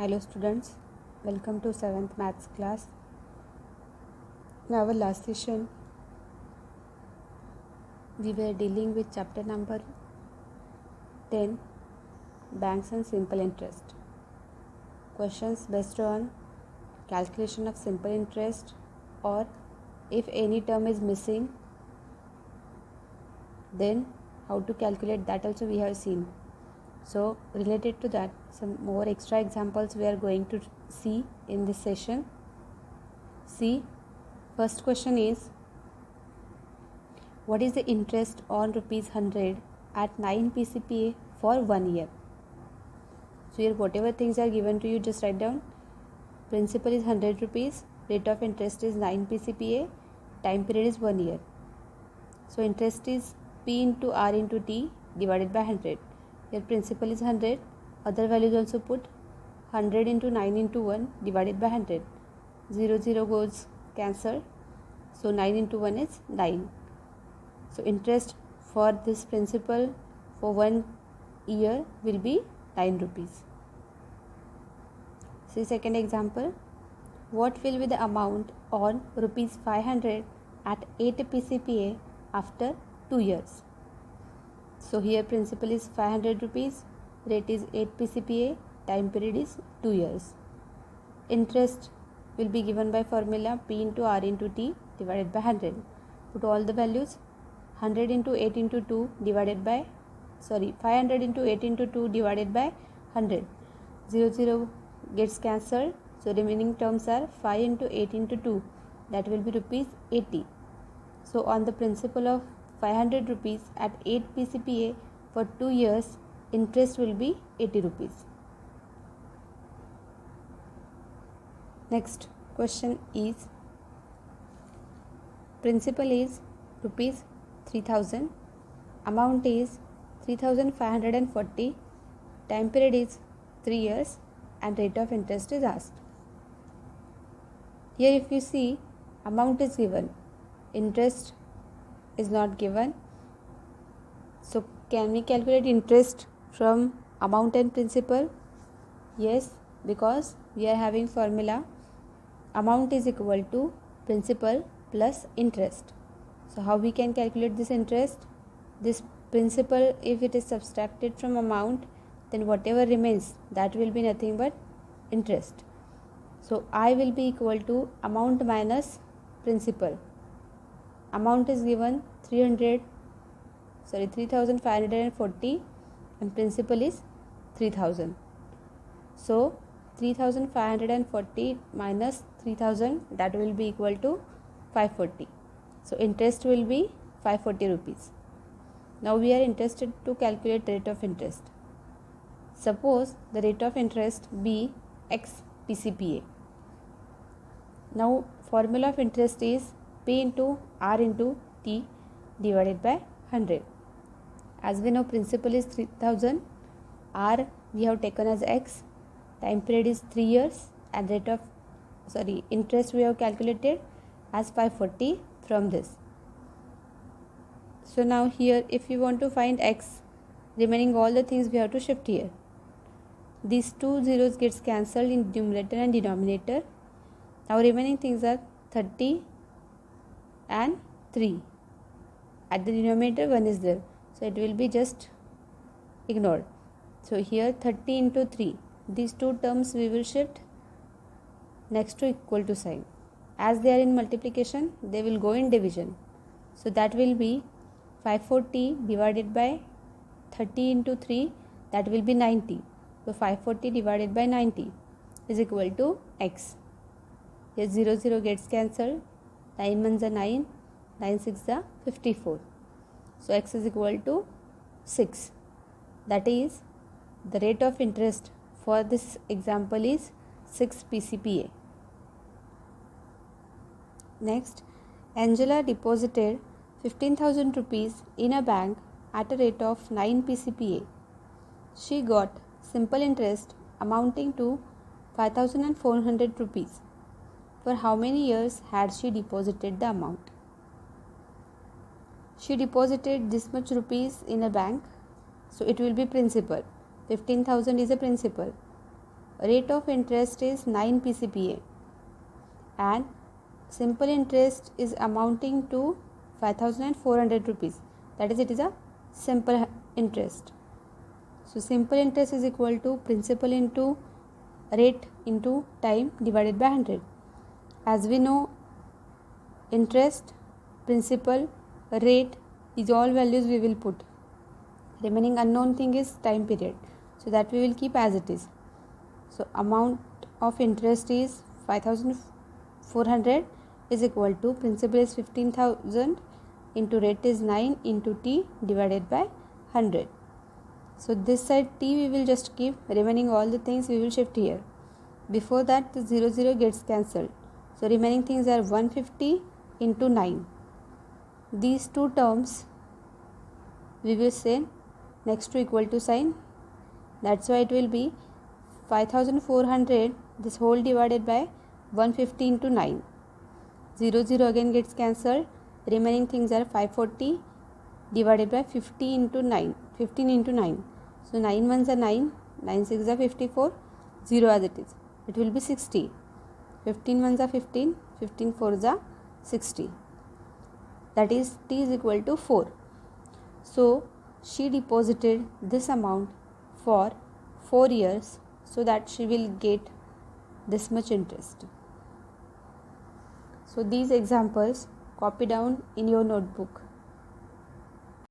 Hello students, welcome to 7th maths class. In our last session, we were dealing with chapter number 10, Banks and Simple Interest. Questions based on calculation of simple interest, or if any term is missing, then how to calculate that also we have seen. So related to that, some more extra examples we are going to see in this session. See, first question is, what is the interest on rupees 100 at 9 PCPA for 1 year? So here whatever things are given to you, just write down. Principal is 100 rupees, rate of interest is 9 PCPA, time period is 1 year. So interest is P into R into T divided by 100. Here principal is 100, other values also put 100 into 9 into 1 divided by 100. 0 0 goes cancelled, so 9 into 1 is 9. So interest for this principal for 1 year will be 9 rupees. See second example. What will be the amount on rupees 500 at 8 PCPA after 2 years? So here principal is 500 rupees, rate is 8 PCPA, time period is 2 years. Interest will be given by formula P into R into T divided by 100. Put all the values. 100 into 8 into 2 divided by 500 into 8 into 2 divided by 100. 0 0 gets cancelled, so remaining terms are 5 into 8 into 2, that will be rupees 80. So on the principal of 500 rupees at 8 PCPA for 2 years, interest will be 80 rupees. Next question is, principal is rupees 3000, amount is 3540, time period is 3 years and rate of interest is asked. Here if you see, amount is given, interest is not given. So can we calculate interest from amount and principal? Yes, because we are having formula amount is equal to principal plus interest. So how we can calculate this interest? This principal, if it is subtracted from amount, then whatever remains, that will be nothing but interest. So I will be equal to amount minus principal. Amount is given 3540 and principal is 3000. So 3540 minus 3000, that will be equal to 540. So interest will be 540 rupees. Now we are interested to calculate rate of interest. Suppose the rate of interest be X PCPA. Now formula of interest is P into R into T divided by 100. As we know, principal is 3000, R we have taken as X, time period is 3 years and interest we have calculated as 540 from this. So now here if you want to find X, remaining all the things we have to shift here. These two zeros gets cancelled in numerator and denominator. Now remaining things are 30 and 3. At the denominator 1 is there, so it will be just ignored. So here 30 into 3, these two terms we will shift next to equal to sign. As they are in multiplication, they will go in division. So that will be 540 divided by 30 into 3, that will be 90. So 540 divided by 90 is equal to X. Here 0 0 gets cancelled, 9 1s are 9, 9 6 are 54. So X is equal to 6. That is, the rate of interest for this example is 6 PCPA. Next, Angela deposited 15,000 rupees in a bank at a rate of 9 PCPA. She got simple interest amounting to 5,400 rupees. For how many years had she deposited the amount? She deposited this much rupees in a bank, so it will be principal. 15,000 is a principal. rate of interest is 9 PCPA and simple interest is amounting to 5400 rupees. That is, it is a simple interest. So simple interest is equal to principal into rate into time divided by 100. As we know, interest, principal, rate is all values we will put. Remaining unknown thing is time period. So that we will keep as it is. So amount of interest is 5400 is equal to principal is 15,000 into rate is 9 into t divided by 100. So this side t we will just keep, remaining all the things we will shift here. Before that the 0 gets cancelled. So remaining things are 150 into 9. These two terms we will say next to equal to sign. That's why it will be 5400 this whole divided by 150 into 9. 0 again gets cancelled. Remaining things are 540 divided by 50 into 9. 15 into 9. So 9 ones are 9. 9 6 are 54. 0 as it is. It will be 60. 15 ones are 15. 15 fours are 60. That is t is equal to 4. So she deposited this amount for 4 years so that she will get this much interest. So these examples copy down in your notebook.